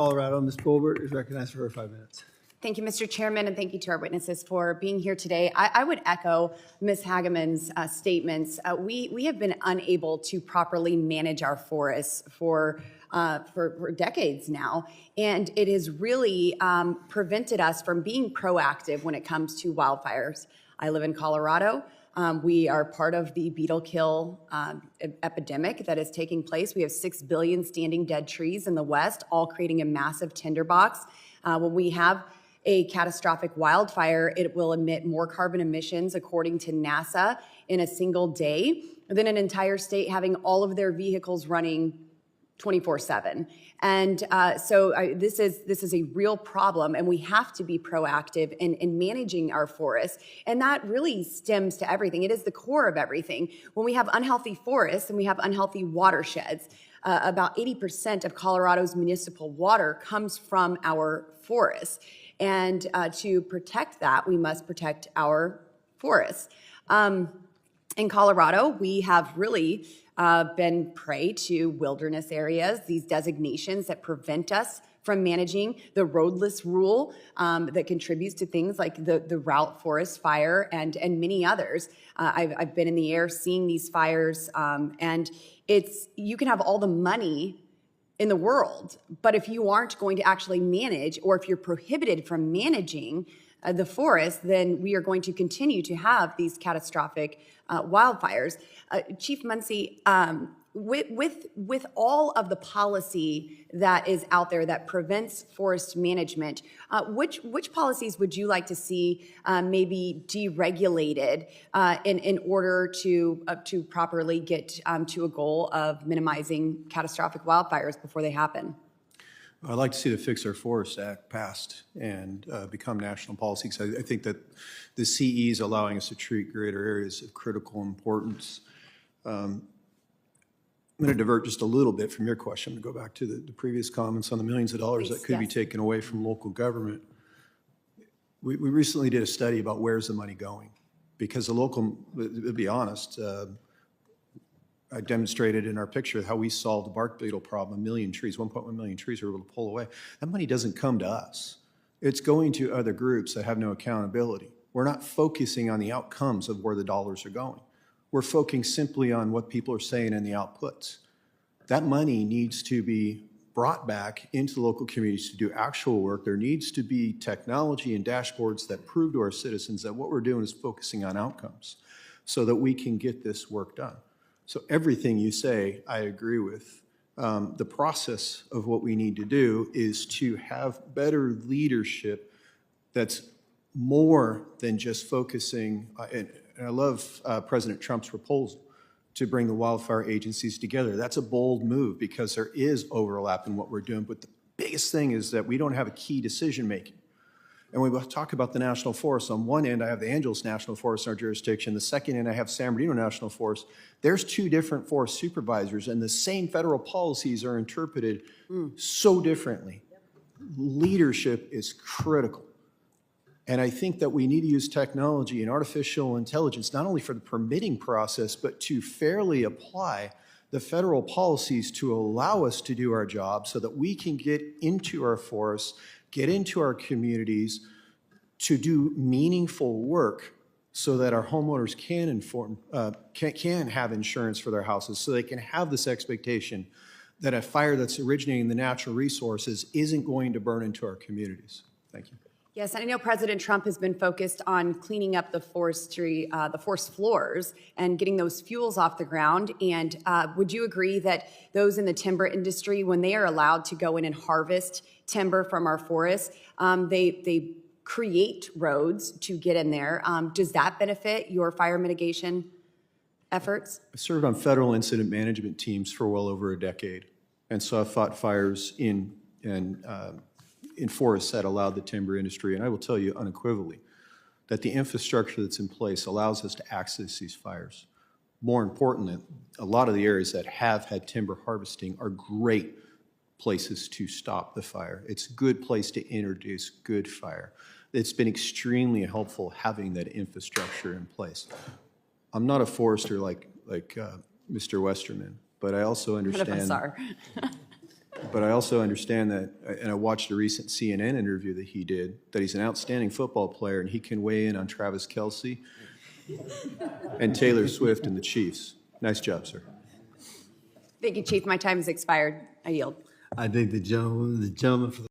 Colorado, Ms. Boebert is recognized for her 5 minutes. Thank you, Mr. Chairman, and thank you to our witnesses for being here today. I would echo Ms. Hageman's statements. We have been unable to properly manage our forests for decades now, and it has really prevented us from being proactive when it comes to wildfires. I live in Colorado. We are part of the beetle kill epidemic that is taking place. We have 6 billion standing dead trees in the West, all creating a massive tinderbox. When we have a catastrophic wildfire, it will emit more carbon emissions, according to NASA, in a single day than an entire state having all of their vehicles running 24/7. And this is a real problem, and we have to be proactive in managing our forests. And that really stems to everything. It is the core of everything. When we have unhealthy forests and we have unhealthy watersheds, about 80% of Colorado's municipal water comes from our forests. And to protect that, we must protect our forests. In Colorado, we have really been prey to wilderness areas, these designations that prevent us from managing the roadless rule that contributes to things like the route forest fire and many others. I've been in the air seeing these fires, and you can have all the money in the world, but if you aren't going to actually manage, or if you're prohibited from managing the forest, then we are going to continue to have these catastrophic wildfires. Chief Muncy, with all of the policy that is out there that prevents forest management, which policies would you like to see maybe deregulated in order to properly get to a goal of minimizing catastrophic wildfires before they happen? I'd like to see the Fix Our Forests Act passed and become national policy, because I think that the CE is allowing us to treat greater areas of critical importance. I'm going to divert just a little bit from your question to go back to the previous comments on the millions of dollars that could be taken away from local government. We recently did a study about where's the money going, because the local, to be honest, I demonstrated in our picture how we solved the bark beetle problem. 1 million trees, 1.1 million trees we were able to pull away. That money doesn't come to us. It's going to other groups that have no accountability. We're not focusing on the outcomes of where the dollars are going. We're focusing simply on what people are saying in the outputs. That money needs to be brought back into the local communities to do actual work. There needs to be technology and dashboards that prove to our citizens that what we're doing is focusing on outcomes so that we can get this work done. So everything you say, I agree with. The process of what we need to do is to have better leadership that's more than just focusing, and I love President Trump's proposal to bring the wildfire agencies together. That's a bold move because there is overlap in what we're doing, but the biggest thing is that we don't have a key decision making. And when we talk about the national forest, on one end I have the Angeles National Forest in our jurisdiction, the second end I have San Bernardino National Forest. There's 2 different forest supervisors, and the same federal policies are interpreted so differently. Leadership is critical. And I think that we need to use technology and artificial intelligence not only for the permitting process, but to fairly apply the federal policies to allow us to do our job so that we can get into our forests, get into our communities to do meaningful work so that our homeowners can have insurance for their houses, so they can have this expectation that a fire that's originating in the natural resources isn't going to burn into our communities. Thank you. Yes, and I know President Trump has been focused on cleaning up the forestry, the forest floors, and getting those fuels off the ground. And would you agree that those in the timber industry, when they are allowed to go in and harvest timber from our forests, they create roads to get in there? Does that benefit your fire mitigation efforts? I served on federal incident management teams for well over a decade, and so I've fought fires in forests that allowed the timber industry, and I will tell you unequivocally that the infrastructure that's in place allows us to access these fires. More importantly, a lot of the areas that have had timber harvesting are great places to stop the fire. It's a good place to introduce good fire. It's been extremely helpful having that infrastructure in place. I'm not a forester like Mr. Westerman, but I also understand. But I also understand that, and I watched a recent CNN interview that he did, that he's an outstanding football player, and he can weigh in on Travis Kelce and Taylor Swift and the Chiefs. Nice job, sir. Thank you, Chief. My time has expired. I yield. I think the gentleman for the